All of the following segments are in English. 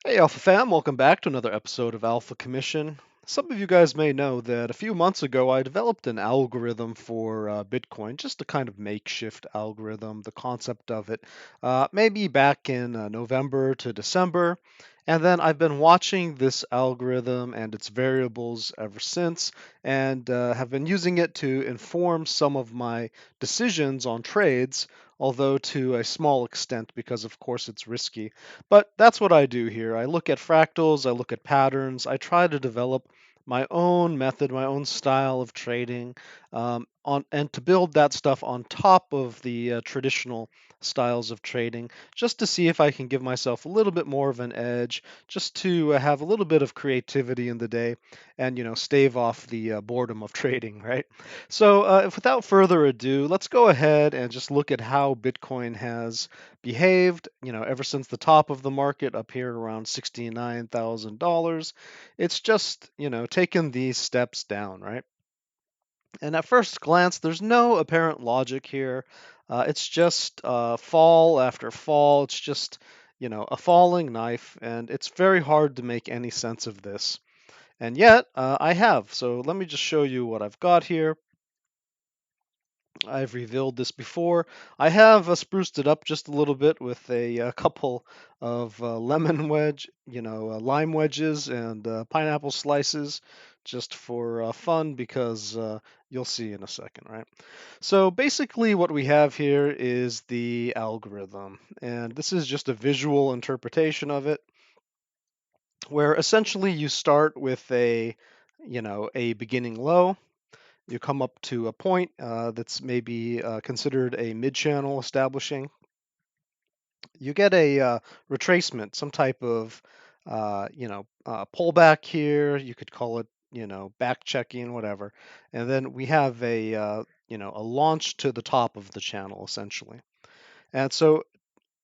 Hey Alpha fam, welcome back to another episode of Alpha Commission. Some of you guys may know that a few months ago I developed an algorithm for Bitcoin, just a kind of makeshift algorithm, the concept of it, maybe back in November to December. And then I've been watching this algorithm and its variables ever since, and have been using it to inform some of my decisions on trades, although to a small extent because, of course, it's risky. But that's what I do here. I look at fractals, I look at patterns, I try to develop my own method, my own style of trading, and to build that stuff on top of the traditional styles of trading, just to see if I can give myself a little bit more of an edge, just to have a little bit of creativity in the day, and stave off the boredom of trading, right? So, without further ado, let's go ahead and just look at how Bitcoin has behaved, ever since the top of the market up here around $69,000. It's just, taken these steps down, right? And at first glance, there's no apparent logic here. It's just fall after fall. It's just, a falling knife, and it's very hard to make any sense of this. And yet, I have. So let me just show you what I've got here. I've revealed this before. I have spruced it up just a little bit with a couple of lemon wedge, lime wedges and pineapple slices just for fun because you'll see in a second, right? So basically what we have here is the algorithm, and this is just a visual interpretation of it where essentially you start with a beginning low. You come up to a point that's maybe considered a mid-channel establishing. You get a retracement, some type of pullback here. You could call it back checking, whatever. And then we have a launch to the top of the channel essentially. And so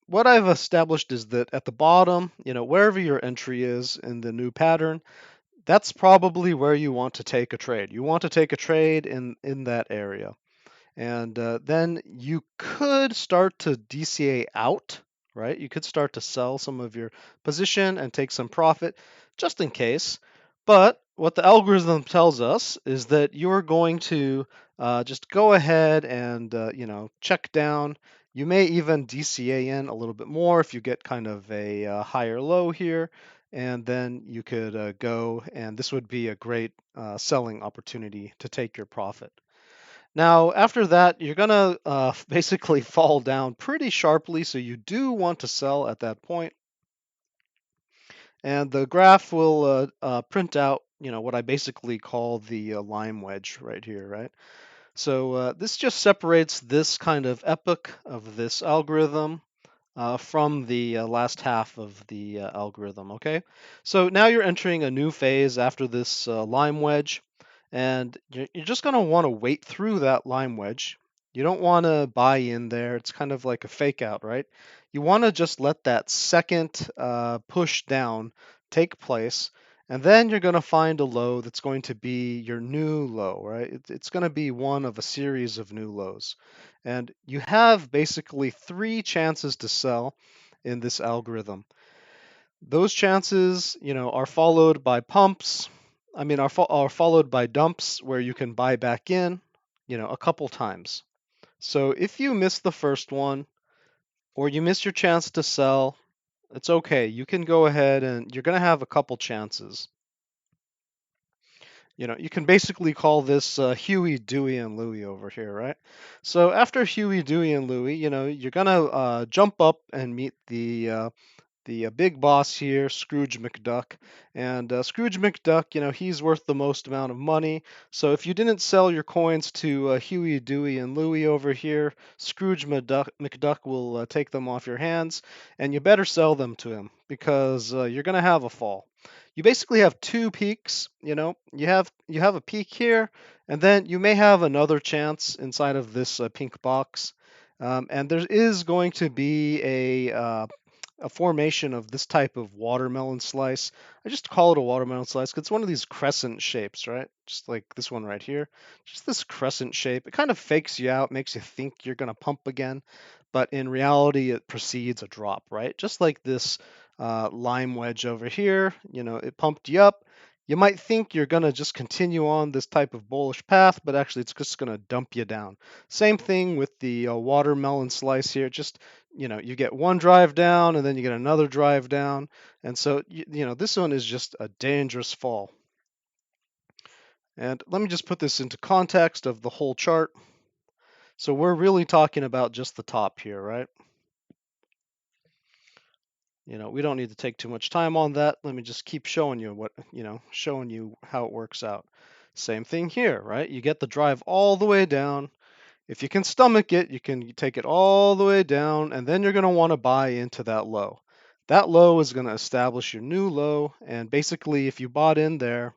what I've established is that at the bottom, wherever your entry is in the new pattern, that's probably where you want to take a trade. You want to take a trade in that area. And then you could start to DCA out, right? You could start to sell some of your position and take some profit just in case. But what the algorithm tells us is that you're going to just go ahead and check down. You may even DCA in a little bit more if you get kind of a higher low here, and then you could go, and this would be a great selling opportunity to take your profit. Now, after that, you're going to basically fall down pretty sharply, so you do want to sell at that point. And the graph will print out, what I basically call the lime wedge right here, right? So this just separates this kind of epoch of this algorithm from the last half of the algorithm, okay? So now you're entering a new phase after this lime wedge, and you're just going to want to wait through that lime wedge. You don't want to buy in there. It's kind of like a fake out, right? You want to just let that second push down take place, and then you're going to find a low that's going to be your new low, right? It's going to be one of a series of new lows. And you have basically three chances to sell in this algorithm. Those chances, are followed by pumps. I mean, are followed by dumps where you can buy back in, a couple times. So if you miss the first one or you miss your chance to sell, it's okay. You can go ahead and you're going to have a couple chances. You can basically call this Huey, Dewey, and Louie over here, right? So after Huey, Dewey, and Louie, you're gonna jump up and meet the big boss here, Scrooge McDuck. And Scrooge McDuck, he's worth the most amount of money. So if you didn't sell your coins to Huey, Dewey, and Louie over here, McDuck will take them off your hands, and you better sell them to him because you're gonna have a fall. You basically have two peaks. You have a peak here, and then you may have another chance inside of this pink box. And there is going to be a formation of this type of watermelon slice. I just call it a watermelon slice because it's one of these crescent shapes, right? Just like this one right here. Just this crescent shape. It kind of fakes you out, makes you think you're going to pump again, but in reality, it precedes a drop, right? Just like this lime wedge over here. It pumped you up. You might think you're going to just continue on this type of bullish path, but actually it's just going to dump you down. Same thing with the watermelon slice here. Just, you get one drive down and then you get another drive down. And so, this one is just a dangerous fall. And let me just put this into context of the whole chart. So we're really talking about just the top here, right? We don't need to take too much time on that. Let me just keep showing you showing you how it works out. Same thing here, right? You get the drive all the way down. If you can stomach it, you can take it all the way down, and then you're going to want to buy into that low. That low is going to establish your new low, and basically if you bought in there,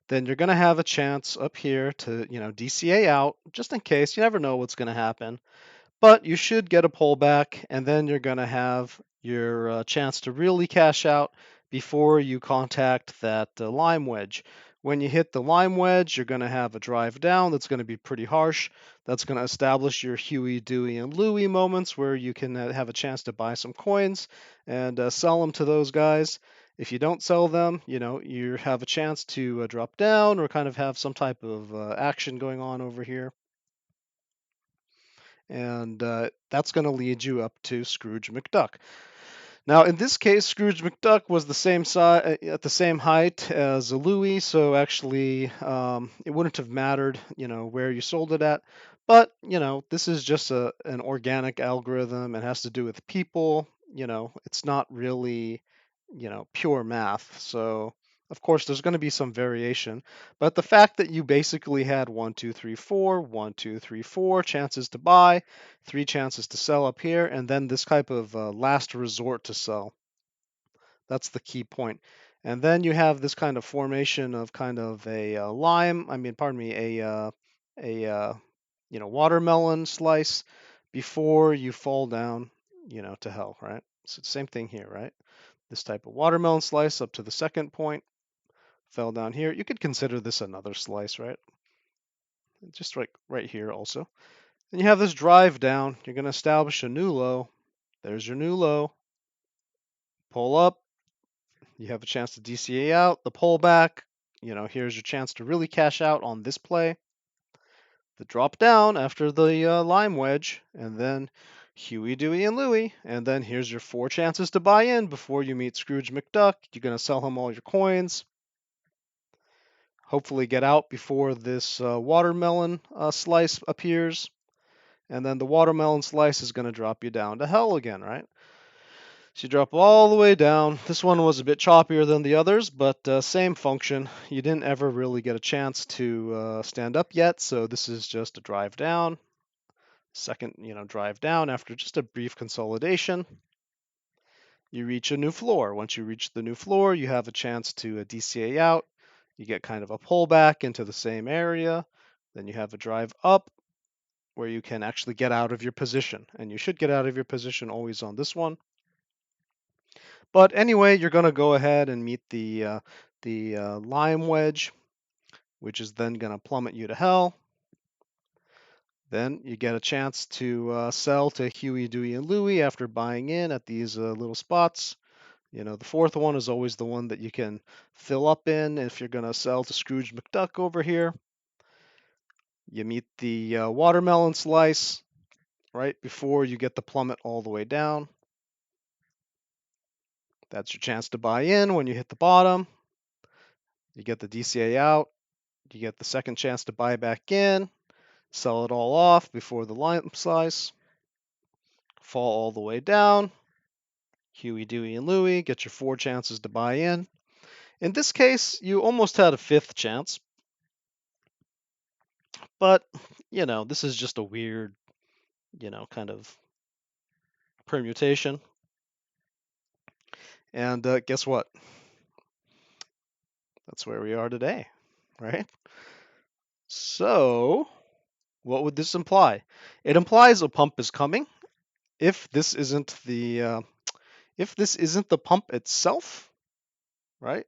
then you're going to have a chance up here to, DCA out, just in case. You never know what's going to happen. But you should get a pullback, and then you're going to have your chance to really cash out before you contact that lime wedge. When you hit the lime wedge, you're going to have a drive down that's going to be pretty harsh. That's going to establish your Huey, Dewey, and Louie moments where you can have a chance to buy some coins and sell them to those guys. If you don't sell them, you have a chance to drop down or kind of have some type of action going on over here. And that's going to lead you up to Scrooge McDuck. Now, in this case, Scrooge McDuck was the same size at the same height as a Louis, so actually it wouldn't have mattered, where you sold it at. But this is just an organic algorithm. It has to do with people. It's not really, pure math. So of course, there's going to be some variation, but the fact that you basically had 1, 2, 3, 4, 1, 2, 3, 4 chances to buy, 3 chances to sell up here, and then this type of last resort to sell. That's the key point. And then you have this kind of formation of kind of a watermelon slice before you fall down, to hell, right? So same thing here, right? This type of watermelon slice up to the second point. Fell down here. You could consider this another slice, right? Just right here also. Then you have this drive down. You're going to establish a new low. There's your new low. Pull up. You have a chance to DCA out. The pullback. Here's your chance to really cash out on this play. The drop down after the lime wedge. And then Huey, Dewey, and Louie. And then here's your 4 chances to buy in before you meet Scrooge McDuck. You're going to sell him all your coins. Hopefully get out before this watermelon slice appears. And then the watermelon slice is going to drop you down to hell again, right? So you drop all the way down. This one was a bit choppier than the others, but same function. You didn't ever really get a chance to stand up yet, so this is just a drive down. Second, drive down after just a brief consolidation. You reach a new floor. Once you reach the new floor, you have a chance to DCA out. You get kind of a pullback into the same area. Then you have a drive up where you can actually get out of your position. And you should get out of your position always on this one. But anyway, you're going to go ahead and meet the lime wedge, which is then going to plummet you to hell. Then you get a chance to sell to Huey, Dewey, and Louie after buying in at these little spots. The fourth one is always the one that you can fill up in if you're going to sell to Scrooge McDuck over here. You meet the watermelon slice right before you get the plummet all the way down. That's your chance to buy in when you hit the bottom. You get the DCA out. You get the second chance to buy back in. Sell it all off before the lime slice. Fall all the way down. Huey, Dewey, and Louie get your 4 chances to buy in. In this case, you almost had a 5th chance. But, this is just a weird, kind of permutation. And guess what? That's where we are today, right? So, what would this imply? It implies a pump is coming. If this isn't the pump itself, right?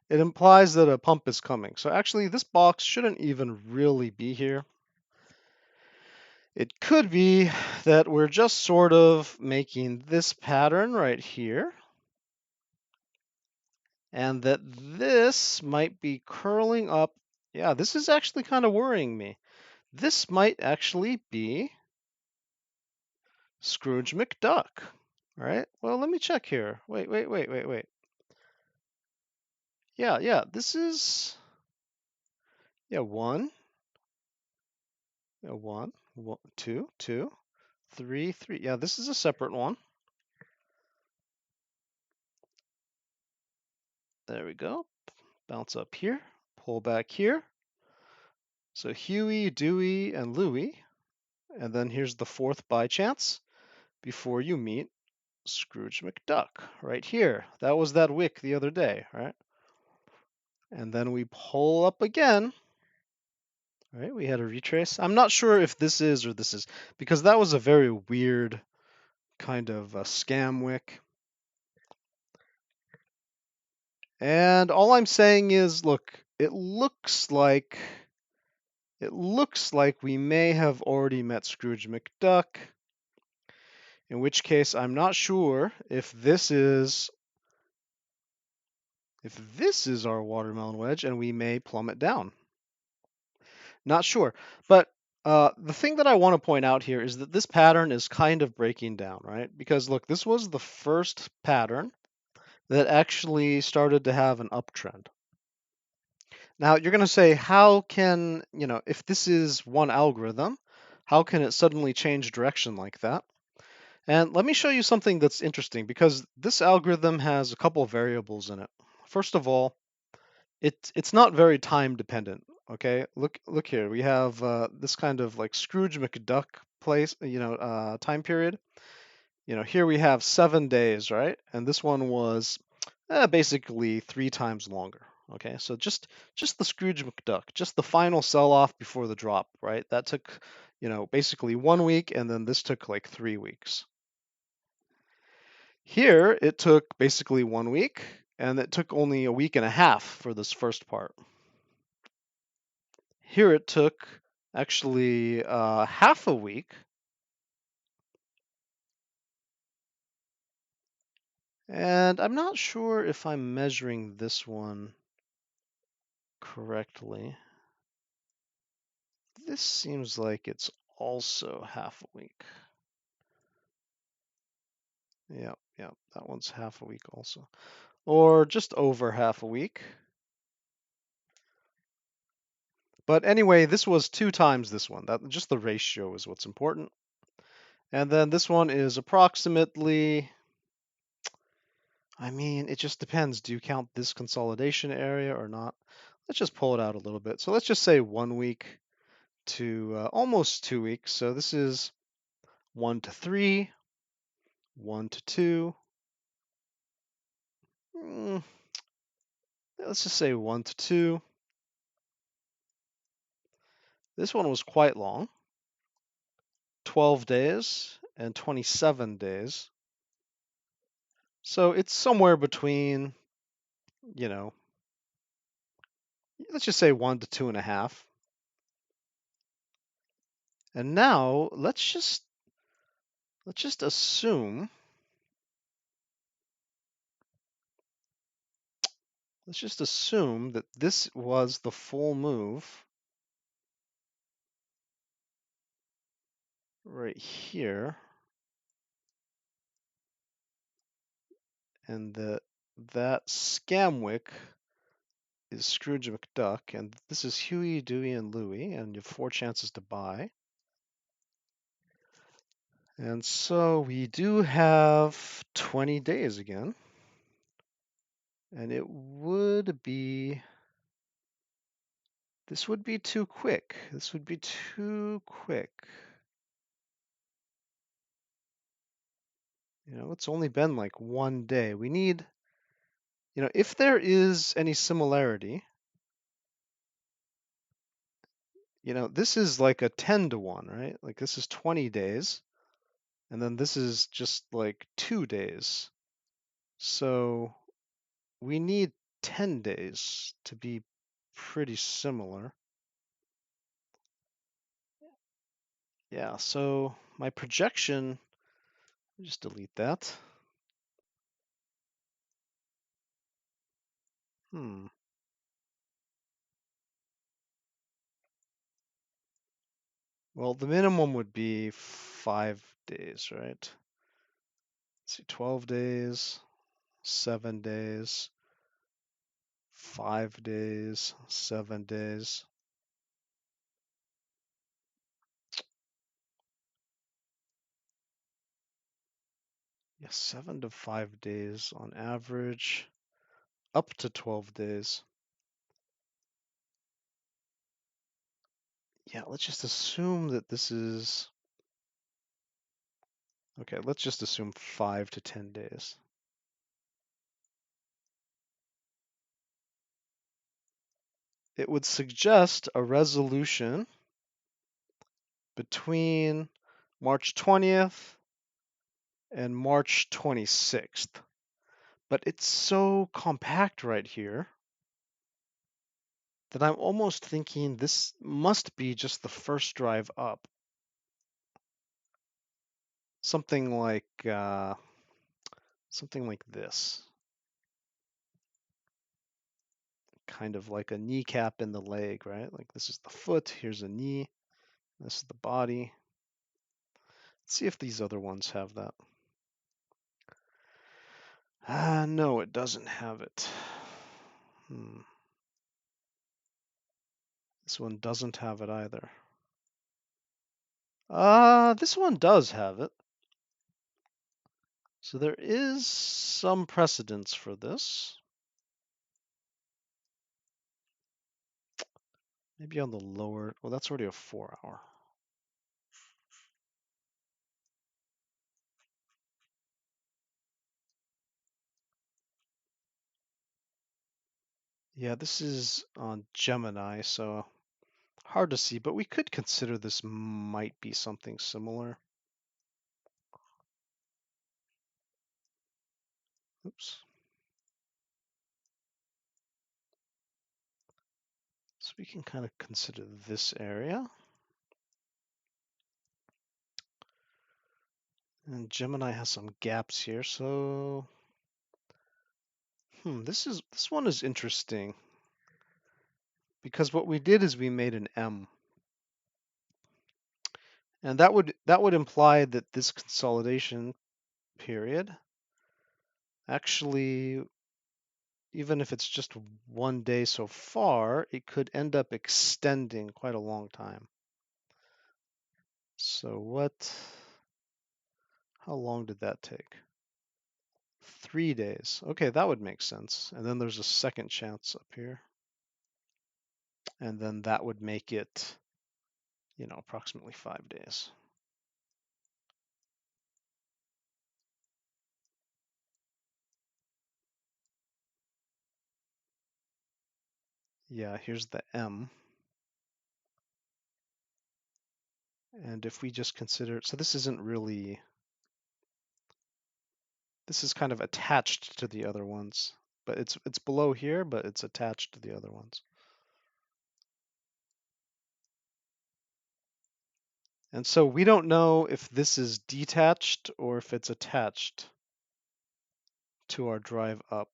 It implies that a pump is coming. So actually, this box shouldn't even really be here. It could be that we're just sort of making this pattern right here. and that this might be curling up. Yeah, this is actually kind of worrying me. This might actually be Scrooge McDuck. All right, well, let me check here. Wait. Yeah, this is, yeah, one, two, three. Yeah, this is a separate one. There we go. Bounce up here, pull back here. So Huey, Dewey, and Louie. And then here's the fourth by chance before you meet Scrooge McDuck right here. That was that wick the other day, right? And then we pull up again. Right, we had a retrace. I'm not sure if this is or this is, because that was a very weird kind of a scam wick. And all I'm saying is, look, it looks like we may have already met Scrooge McDuck, in which case I'm not sure if this is our watermelon wedge, and we may plummet down. Not sure. But the thing that I want to point out here is that this pattern is kind of breaking down, right? Because look, this was the first pattern that actually started to have an uptrend. Now you're going to say, how can, if this is one algorithm, how can it suddenly change direction like that? And let me show you something that's interesting, because this algorithm has a couple of variables in it. First of all, it's not very time dependent. Okay, look here. We have this kind of like Scrooge McDuck place, time period. Here we have 7 days, right? And this one was basically 3 times longer. Okay, so just the Scrooge McDuck, just the final sell-off before the drop, right? That took, basically 1 week, and then this took like 3 weeks. Here it took basically 1 week, and it took only a week and a half for this first part. Here it took actually half a week. And I'm not sure if I'm measuring this one correctly. This seems like it's also half a week. Yeah, that one's half a week also. Or just over half a week. But anyway, this was 2 times this one. That just the ratio is what's important. And then this one is approximately, I mean, it just depends. Do you count this consolidation area or not? Let's just pull it out a little bit. So let's just say 1 week to almost 2 weeks. So this is 1 to 3, 1 to 2. Let's just say 1 to 2. This one was quite long, 12 days and 27 days. So it's somewhere between, let's just say 1 to 2.5. And now let's just assume, that this was the full move right here, and that scam wick is Scrooge McDuck, and this is Huey, Dewey, and Louie, and you have 4 chances to buy. And so we do have 20 days again, and this would be too quick. This would be too quick. It's only been like 1 day. We need, if there is any similarity, this is like a 10 to 1, right? Like this is 20 days, and then this is just like 2 days. So we need 10 days to be pretty similar. Yeah, so my projection, just delete that. Well, the minimum would be 5 days, right? Let's see, 12 days, 7 days, 5 days, 7 days. Yeah, 7 to 5 days on average, up to 12 days. Yeah, let's just assume that this is, okay, let's just assume 5 to 10 days. It would suggest a resolution between March 20th and March 26th. But it's so compact right here that I'm almost thinking this must be just the first drive up. Something like this. Kind of like a kneecap in the leg, right? Like this is the foot, here's a knee, this is the body. Let's see if these other ones have that. No, it doesn't have it. This one doesn't have it either. This one does have it. So there is some precedence for this. Maybe on the lower, well, that's already a 4-hour. Yeah, this is on Gemini, so hard to see, but we could consider this might be something similar. Oops. So we can kind of consider this area. And Gemini has some gaps here, so this one is interesting because what we did is we made an M. And that would imply that this consolidation period actually, even if it's just 1 day so far, it could end up extending quite a long time. So how long did that take? 3 days. Okay, that would make sense. And then there's a second chance up here. And then that would make it, approximately 5 days. Yeah, here's the M. And if we just consider, so this isn't really, this is kind of attached to the other ones, but it's below here, but it's attached to the other ones. And so we don't know if this is detached or if it's attached to our drive up.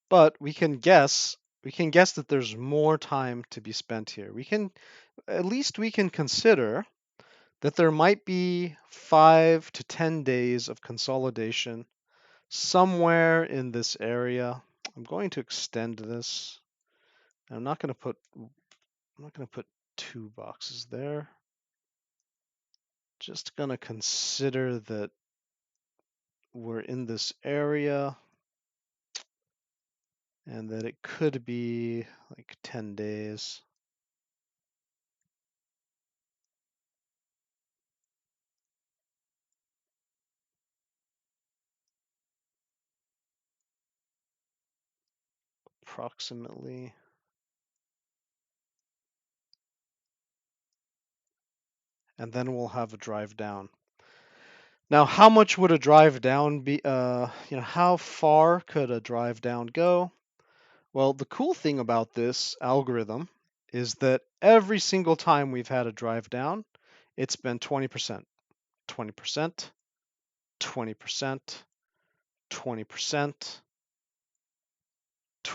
But we can guess that there's more time to be spent here. At least we can consider that there might be 5 to 10 days of consolidation somewhere in this area. I'm going to extend this. I'm not going to put 2 boxes there. Just going to consider that we're in this area and that it could be like 10 days. Approximately. And then we'll have a drive down. Now, how much would a drive down be? How far could a drive down go? Well, the cool thing about this algorithm is that every single time we've had a drive down, it's been 20%, 20%, 20%, 20%,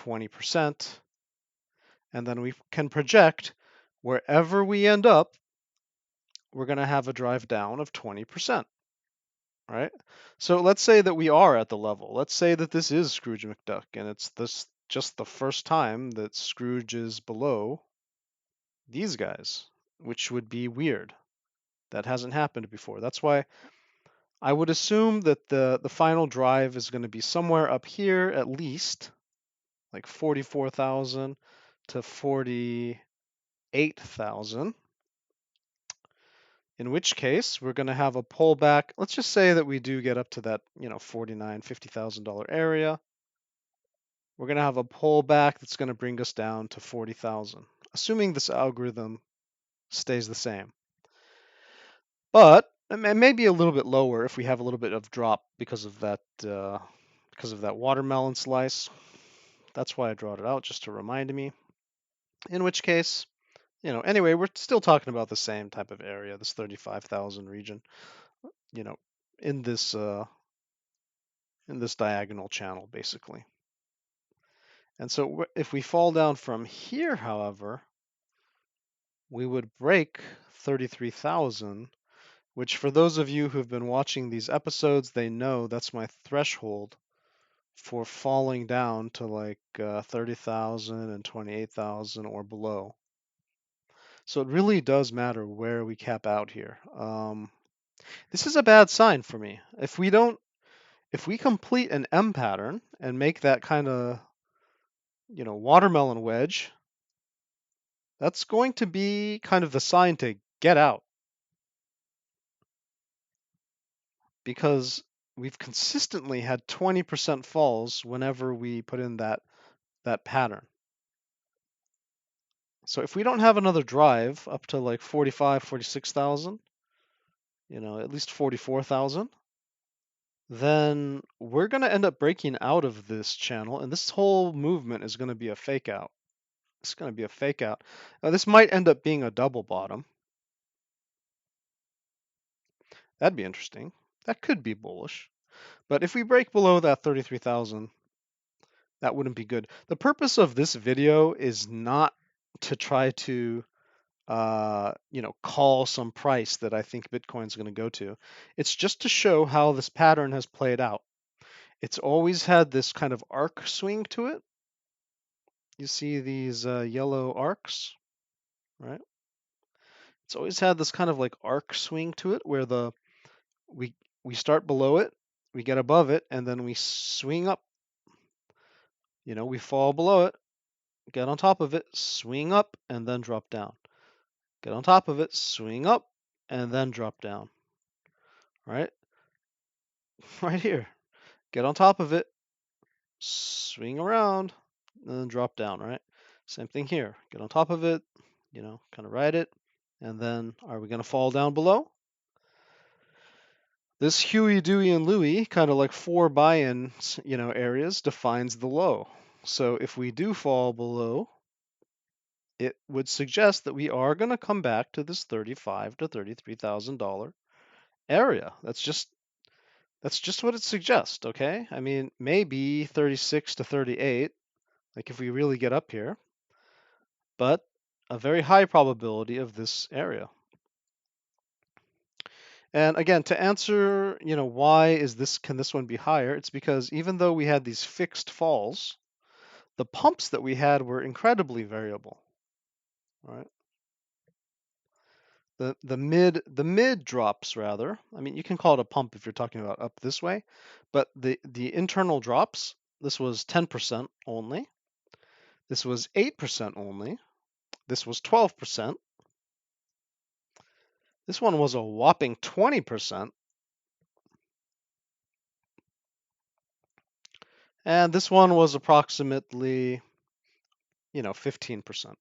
20%, and then we can project wherever we end up, we're going to have a drive down of 20%, right? So let's say that we are at the level. Let's say that this is Scrooge McDuck, and it's this just the first time that Scrooge is below these guys, which would be weird. That hasn't happened before. That's why I would assume that the final drive is going to be somewhere up here at least, like 44,000 to 48,000. In which case, we're going to have a pullback. Let's just say that we do get up to that, $49,000, $50,000 area. We're going to have a pullback that's going to bring us down to 40,000, assuming this algorithm stays the same. But it may be a little bit lower if we have a little bit of drop because of that watermelon slice. That's why I draw it out, just to remind me. In which case, anyway, we're still talking about the same type of area, this 35,000 region, in this diagonal channel, basically. And so if we fall down from here, however, we would break 33,000, which for those of you who've been watching these episodes, they know that's my threshold for falling down to like 30,000 and 28,000 or below. So it really does matter where we cap out here. This is a bad sign for me. If we complete an M pattern and make that kind of, watermelon wedge, that's going to be kind of the sign to get out. Because we've consistently had 20% falls whenever we put in that pattern. So if we don't have another drive up to like 45, 46,000, at least 44,000, then we're going to end up breaking out of this channel, and this whole movement is going to be a fake out. It's going to be a fake out. Now, this might end up being a double bottom. That'd be interesting. That could be bullish. But if we break below that 33,000, that wouldn't be good. The purpose of this video is not to try to call some price that I think Bitcoin's going to go to. It's just to show how this pattern has played out. It's always had this kind of arc swing to it. You see these yellow arcs, right? It's always had this kind of like arc swing to it where we start below it, we get above it, and then we swing up. We fall below it, get on top of it, swing up, and then drop down. Get on top of it, swing up, and then drop down. Right? Right here. Get on top of it, swing around, and then drop down, right? Same thing here. Get on top of it, kind of ride it, and then are we going to fall down below? This Huey, Dewey, and Louie, kind of like 4 buy-in, areas, defines the low. So if we do fall below, it would suggest that we are going to come back to this $35,000 to $33,000 area. That's just what it suggests, okay? I mean, maybe 36 to 38, like if we really get up here, but a very high probability of this area. And again, to answer, why can this one be higher? It's because even though we had these fixed falls, the pumps that we had were incredibly variable, right? The mid drops rather. I mean, you can call it a pump if you're talking about up this way, but the internal drops, this was 10% only. This was 8% only. This was 12%. This one was a whopping 20%. And this one was approximately, 15%.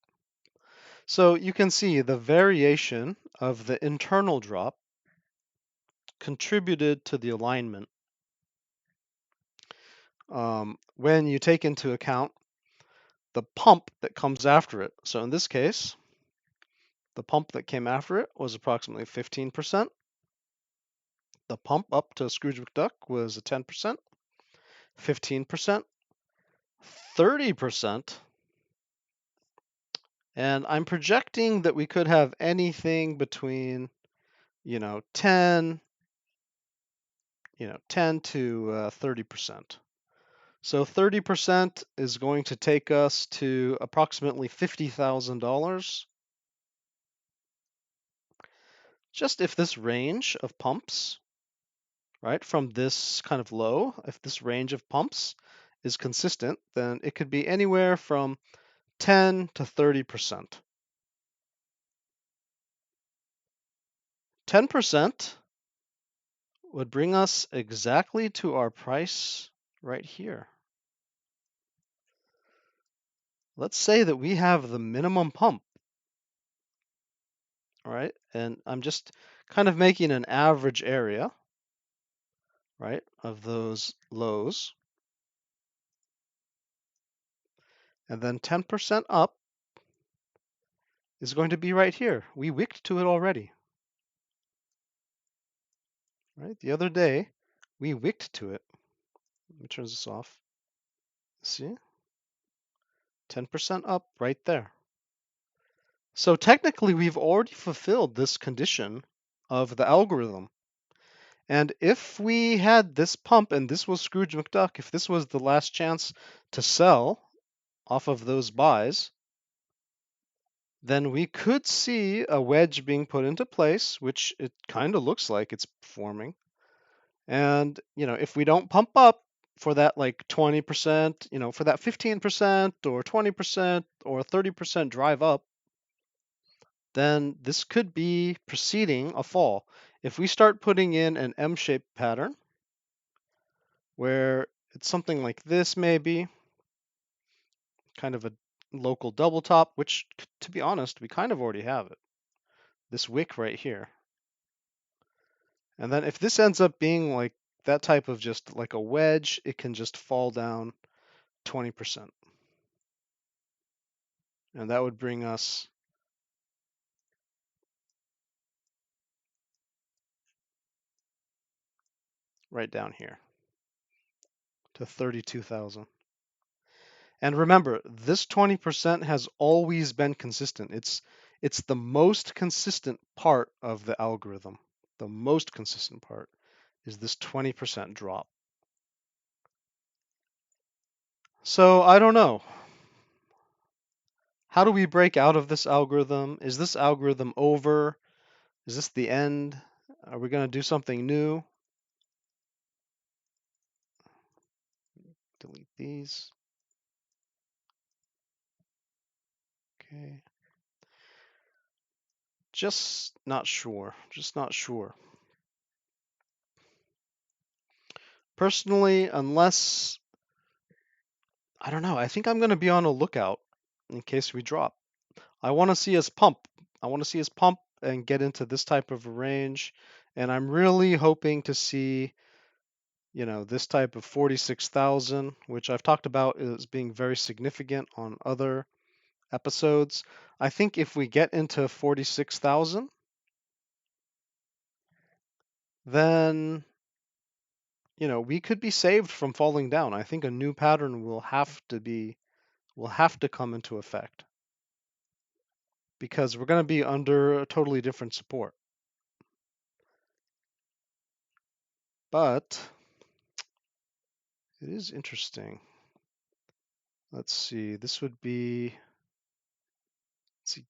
So you can see the variation of the internal drop contributed to the alignment. When you take into account the pump that comes after it. So in this case, the pump that came after it was approximately 15%. The pump up to Scrooge McDuck was a 10%, 15%, 30%. And I'm projecting that we could have anything between, 10, 10 to 30%. So 30% is going to take us to approximately $50,000. Just if this range of pumps, right, from this kind of low, if this range of pumps is consistent, then it could be anywhere from 10 to 30%. 10% would bring us exactly to our price right here. Let's say that we have the minimum pump, all right? And I'm just kind of making an average area, right, of those lows. And then 10% up is going to be right here. We wicked to it already, right? The other day, we wicked to it. Let me turn this off. See? 10% up right there. So technically, we've already fulfilled this condition of the algorithm. And if we had this pump and this was Scrooge McDuck, if this was the last chance to sell off of those buys, then we could see a wedge being put into place, which it kind of looks like it's forming. And, if we don't pump up for that like 20%, for that 15% or 20% or 30% drive up, then this could be preceding a fall. If we start putting in an M-shaped pattern, where it's something like this maybe, kind of a local double top, which, to be honest, we kind of already have it. This wick right here. And then if this ends up being like that type of just like a wedge, it can just fall down 20%. And that would bring us right down here to 32,000. And remember, this 20% has always been consistent. It's the most consistent part of the algorithm. The most consistent part is this 20% drop. So I don't know. How do we break out of this algorithm? Is this algorithm over? Is this the end? Are we going to do something new? Delete these. Okay. Just not sure. Just not sure. Personally, unless, I don't know, I think I'm going to be on a lookout in case we drop. I want to see us pump. I want to see us pump and get into this type of a range. And I'm really hoping to see, this type of 46,000, which I've talked about as being very significant on other episodes. I think if we get into 46,000, then, we could be saved from falling down. I think a new pattern will have to come into effect because we're going to be under a totally different support. But it is interesting. Let's see. This would be, let's see,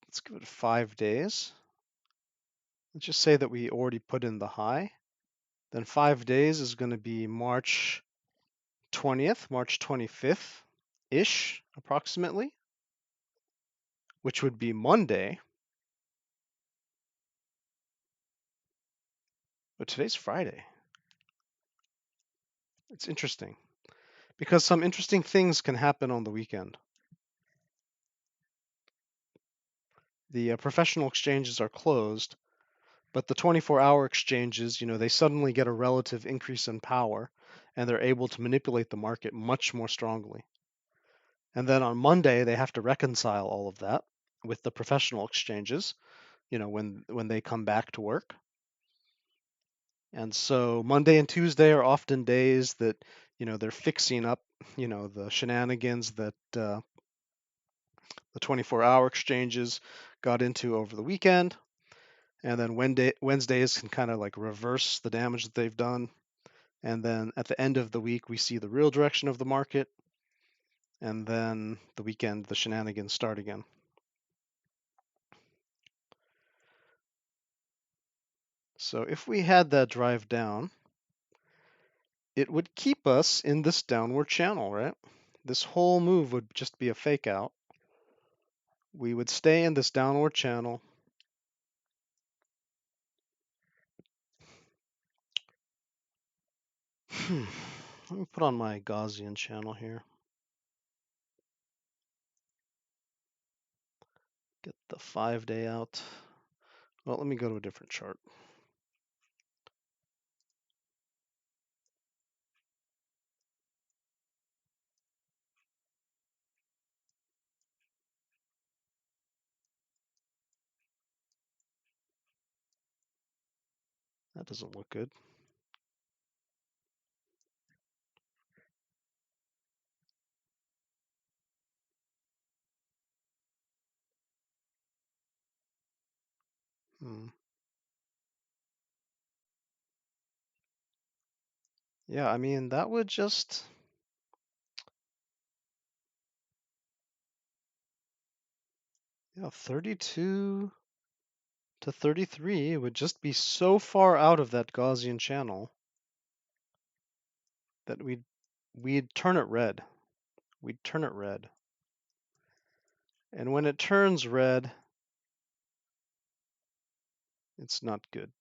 let's give it 5 days. Let's just say that we already put in the high. Then 5 days is going to be March 20th, March 25th-ish, approximately, which would be Monday. But today's Friday. It's interesting because some interesting things can happen on the weekend. The professional exchanges are closed, but the 24-hour exchanges, they suddenly get a relative increase in power and they're able to manipulate the market much more strongly. And then on Monday, they have to reconcile all of that with the professional exchanges, when they come back to work. And so Monday and Tuesday are often days that, they're fixing up, the shenanigans that the 24-hour exchanges got into over the weekend. And then Wednesdays can kind of like reverse the damage that they've done. And then at the end of the week, we see the real direction of the market. And then the weekend, the shenanigans start again. So if we had that drive down, it would keep us in this downward channel, right? This whole move would just be a fake out. We would stay in this downward channel. Let me put on my Gaussian channel here. Get the 5-day out. Well, let me go to a different chart. That doesn't look good. Yeah, I mean, that would just... Yeah, 32 to 33 would just be so far out of that Gaussian channel that we'd turn it red. We'd turn it red. And when it turns red, it's not good.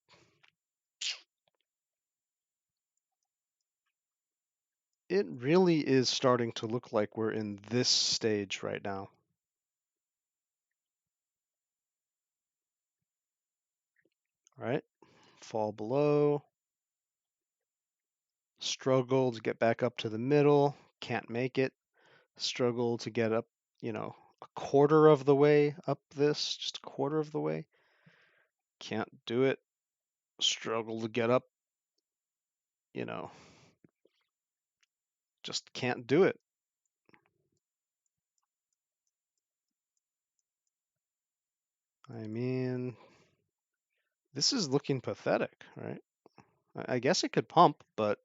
It really is starting to look like we're in this stage right now. Right? Fall below. Struggle to get back up to the middle. Can't make it. Struggle to get up, a quarter of the way up this. Just a quarter of the way. Can't do it. Struggle to get up, just can't do it. I mean, this is looking pathetic, right? I guess it could pump, but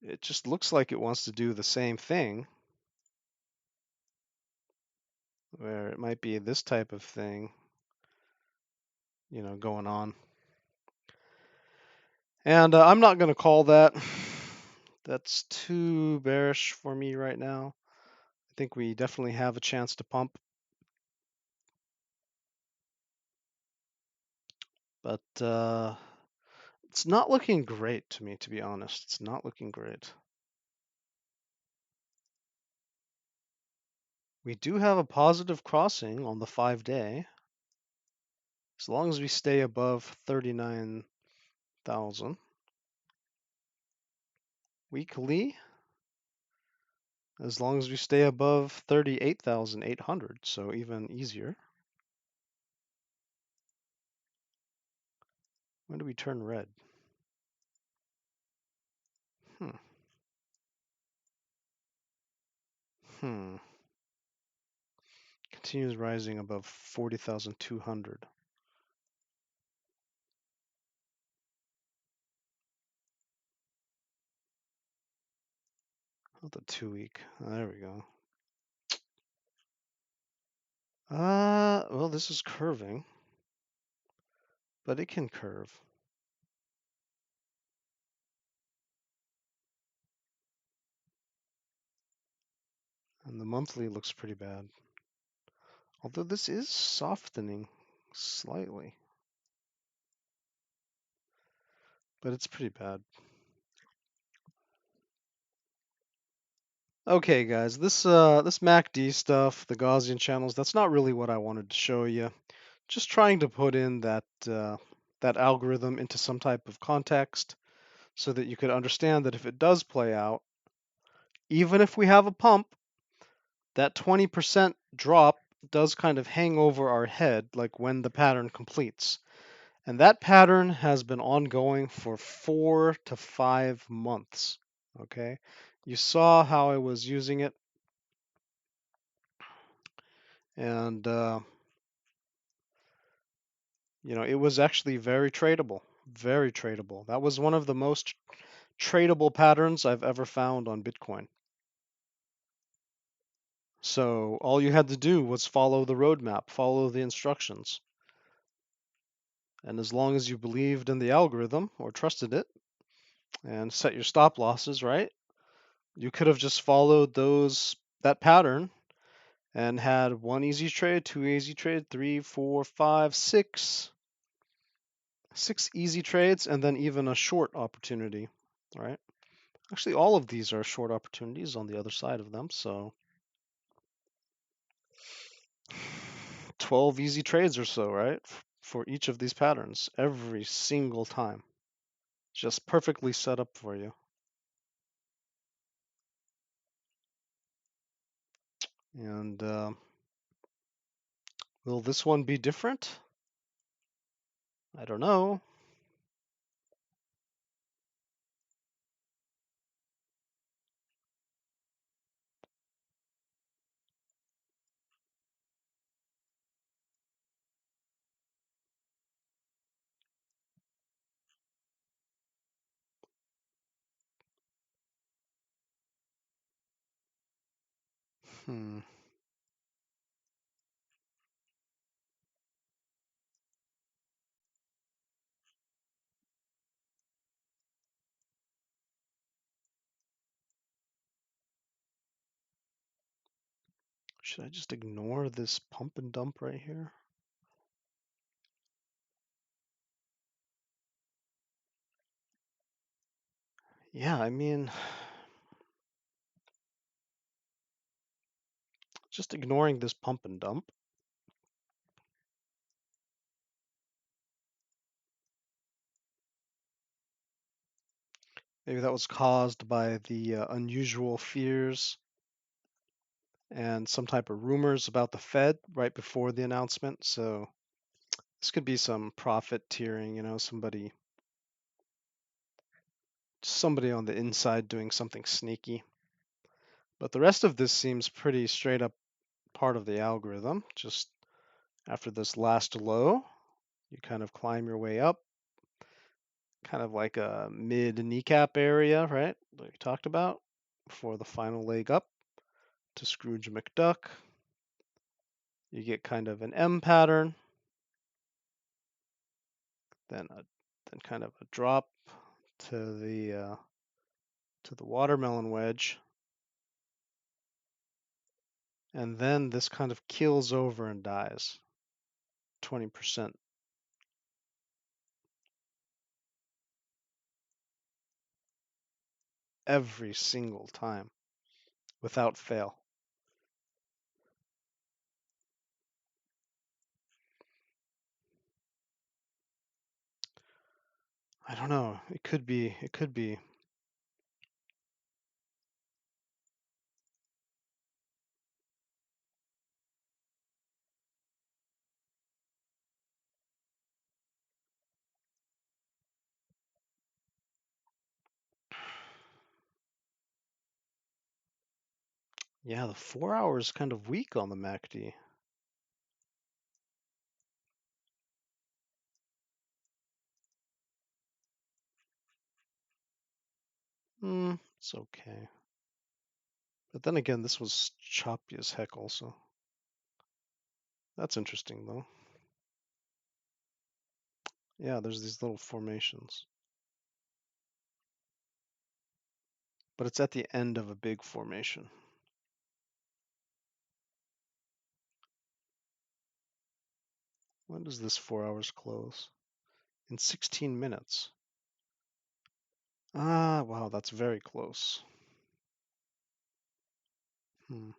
it just looks like it wants to do the same thing, where it might be this type of thing, going on. And I'm not going to call that. That's too bearish for me right now. I think we definitely have a chance to pump. But it's not looking great to me, to be honest. It's not looking great. We do have a positive crossing on the 5-day. As long as we stay above 39,000. Weekly, as long as we stay above 38,800, so even easier. When do we turn red? Continues rising above 40,200. Not the 2-week. There we go. Well, this is curving, but it can curve. And the monthly looks pretty bad. Although this is softening slightly. But it's pretty bad. Okay, guys, this MACD stuff, the Gaussian channels, that's not really what I wanted to show you. Just trying to put in that algorithm into some type of context so that you could understand that if it does play out, even if we have a pump, that 20% drop does kind of hang over our head, like when the pattern completes. And that pattern has been ongoing for 4 to 5 months. Okay, you saw how I was using it, and it was actually very tradable, very tradable. That was one of the most tradable patterns I've ever found on Bitcoin. So all you had to do was follow the roadmap, follow the instructions. And as long as you believed in the algorithm or trusted it and set your stop losses right, you could have just followed that pattern and had one easy trade, two easy trade, three, four, five, six easy trades, and then even a short opportunity, right? Actually, all of these are short opportunities on the other side of them, so 12 easy trades or so, right? For each of these patterns, every single time. Just perfectly set up for you. And will this one be different? I don't know. Hmm. Should I just ignore this pump and dump right here? Yeah, I mean, just ignoring this pump and dump. Maybe that was caused by the unusual fears and some type of rumors about the Fed right before the announcement. So this could be some profiteering, somebody on the inside doing something sneaky. But the rest of this seems pretty straight up part of the algorithm. Just after this last low, you kind of climb your way up, kind of like a mid kneecap area, right? Like we talked about before the final leg up to Scrooge McDuck. You get kind of an M pattern, then kind of a drop to the watermelon wedge, and then this kind of keels over and dies 20% every single time without fail. I don't know. It could be. It could be. Yeah, the 4 hour is kind of weak on the MACD. It's okay. But then again, this was choppy as heck also. That's interesting though. Yeah, there's these little formations. But it's at the end of a big formation. When does this 4 hours close? In 16 minutes. Ah, wow, that's very close. Hmm.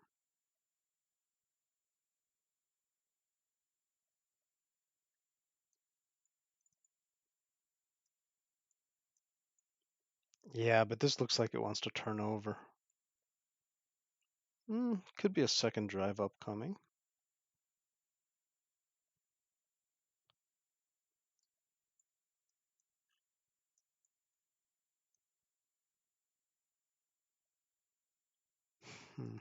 Yeah, but this looks like it wants to turn over. Could be a second drive upcoming. Hmm.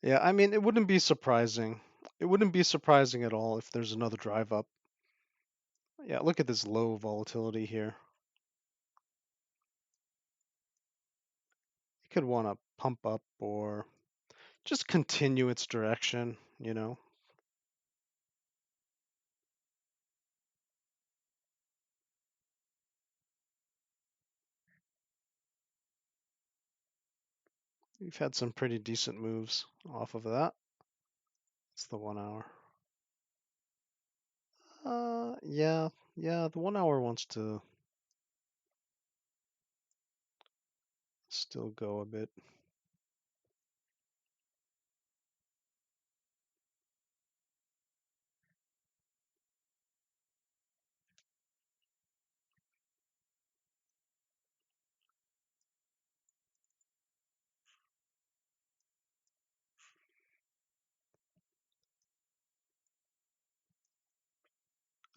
Yeah, I mean, it wouldn't be surprising. It wouldn't be surprising at all if there's another drive up. Yeah, look at this low volatility here. It could want to pump up or just continue its direction, you know. We've had some pretty decent moves off of that. It's the 1 hour. Yeah, the 1 hour wants to still go a bit.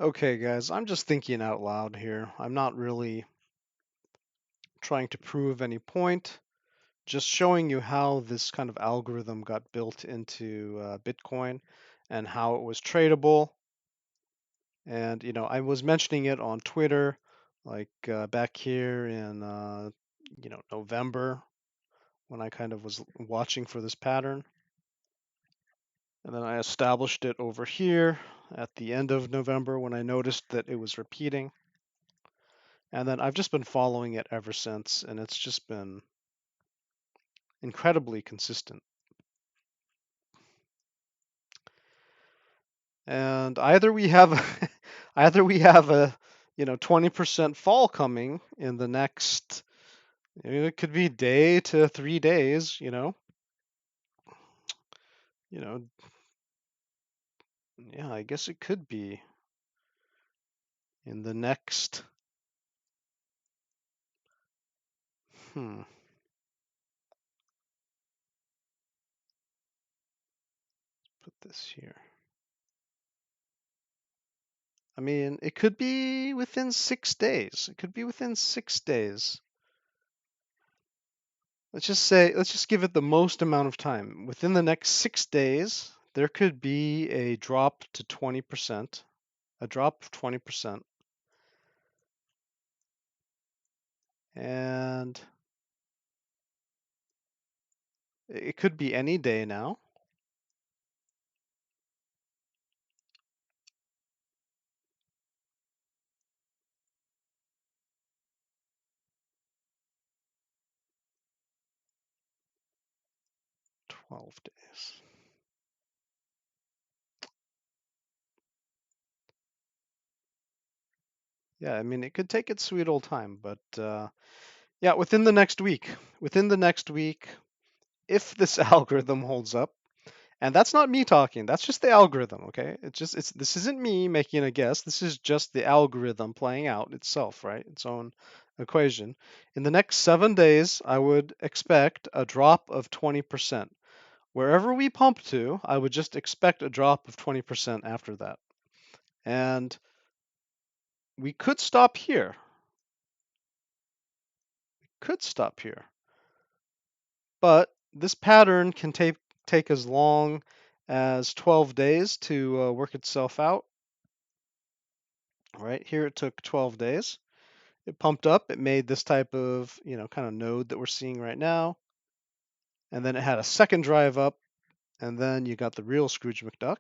Okay, guys, I'm just thinking out loud here. I'm not really trying to prove any point, just showing you how this kind of algorithm got built into Bitcoin and how it was tradable. And, I was mentioning it on Twitter, like back here in, November when I kind of was watching for this pattern. And then I established it over here at the end of November when I noticed that it was repeating. And then I've just been following it ever since, and it's just been incredibly consistent. And either we have either we have a 20% fall coming in the next, it could be day to 3 days, you know, yeah, I guess it could be in the next, hmm, put this here. I mean, it could be within 6 days. It could be within 6 days. Let's just give it the most amount of time. Within the next 6 days, there could be a drop to 20%, a drop of 20%. And it could be any day now. Twelve days. Yeah, I mean, it could take its sweet old time, but yeah, within the next week, if this algorithm holds up, and that's not me talking, that's just the algorithm, okay? This isn't me making a guess. This is just the algorithm playing out itself, right? Its own equation. In the next 7 days, I would expect a drop of 20%. Wherever we pump to, I would just expect a drop of 20% after that. And we could stop here. Could stop here. But this pattern can take as long as 12 days to work itself out. Right here, it took 12 days. It pumped up. It made this type of, kind of node that we're seeing right now. And then it had a second drive up. And then you got the real Scrooge McDuck.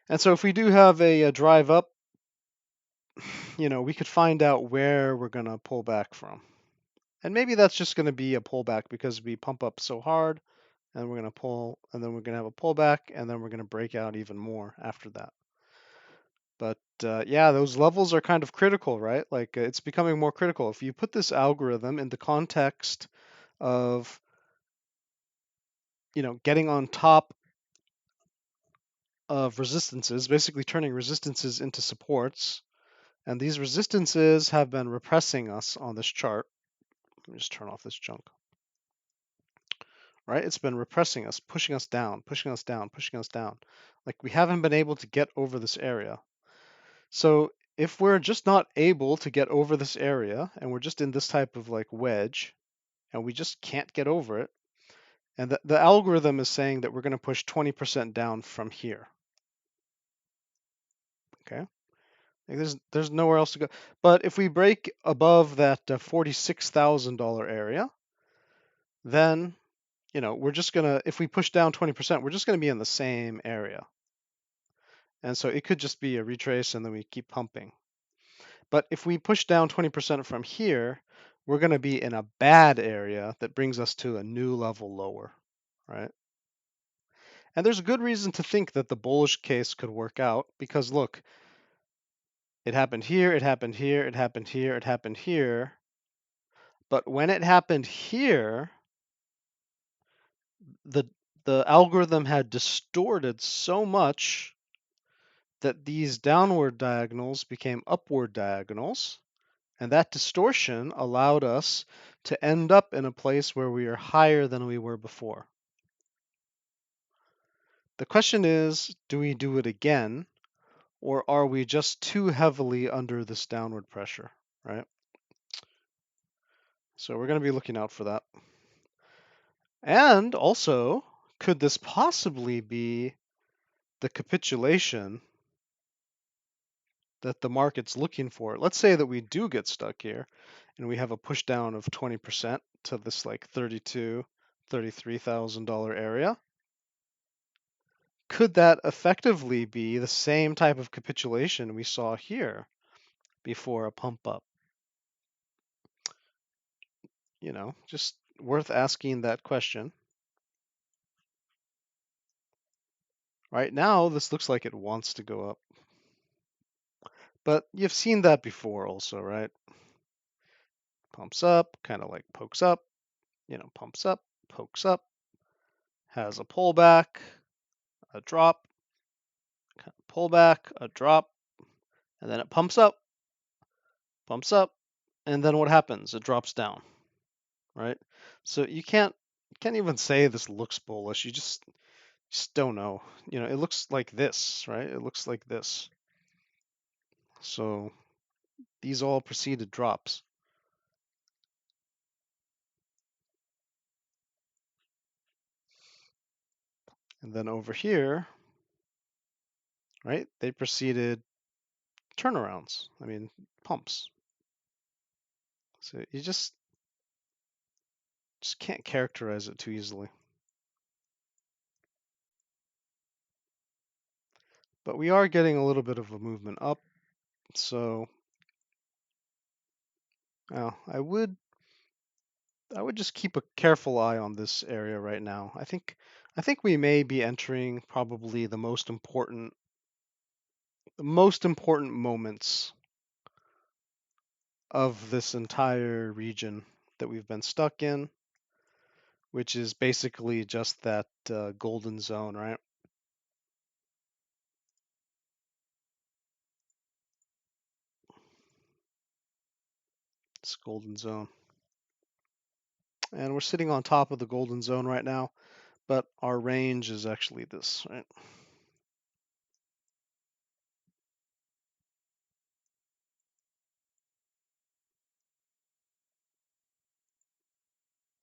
And so if we do have a drive up, we could find out where we're going to pull back from. And maybe that's just going to be a pullback because we pump up so hard and we're going to pull, and then we're going to have a pullback, and then we're going to break out even more after that. But yeah, those levels are kind of critical, right? Like it's becoming more critical. If you put this algorithm in the context of, getting on top of resistances, basically turning resistances into supports, and these resistances have been repressing us on this chart. Let me just turn off this junk. right? It's been repressing us, pushing us down, pushing us down, pushing us down. Like we haven't been able to get over this area. So if we're just not able to get over this area and we're just in this type of like wedge and we just can't get over it, and the algorithm is saying that we're going to push 20% down from here. Okay. Like there's nowhere else to go. But if we break above that $46,000 area, then we're just gonna, if we push down 20%, we're just gonna be in the same area. And so it could just be a retrace and then we keep pumping. But if we push down 20% from here, we're gonna be in a bad area that brings us to a new level lower, right? And there's a good reason to think that the bullish case could work out because look, it happened here, it happened here, it happened here, it happened here. But when it happened here, the the algorithm had distorted so much that these downward diagonals became upward diagonals, and that distortion allowed us to end up in a place where we are higher than we were before. The question is, do we do it again, or are we just too heavily under this downward pressure, right? So we're going to be looking out for that. And also, could this possibly be the capitulation that the market's looking for? Let's say that we do get stuck here and we have a push down of 20% to this like $32,000, $33,000 area. Could that effectively be the same type of capitulation we saw here before a pump up? Just worth asking that question. Right now, this looks like it wants to go up. But you've seen that before also, right? Pumps up, kind of like pokes up, pumps up, pokes up, has a pullback, a drop, kind of pullback, a drop, and then it pumps up, and then what happens? It drops down, right? So you can't even say this looks bullish. You just don't know. It looks like this, right? It looks like this. So these all preceded drops. And then over here, right, they preceded turnarounds. I mean, pumps. So you just can't characterize it too easily. But we are getting a little bit of a movement up. So I would just keep a careful eye on this area right now. I think we may be entering probably the most important moments of this entire region that we've been stuck in, which is basically just that golden zone, right? This golden zone. And we're sitting on top of the golden zone right now, but our range is actually this, right?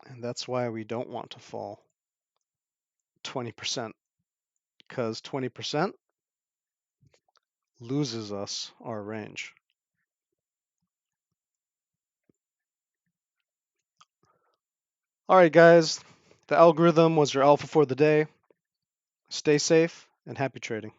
And that's why we don't want to fall 20%, because 20% loses us our range. All right, guys, the algorithm was your alpha for the day. Stay safe and happy trading.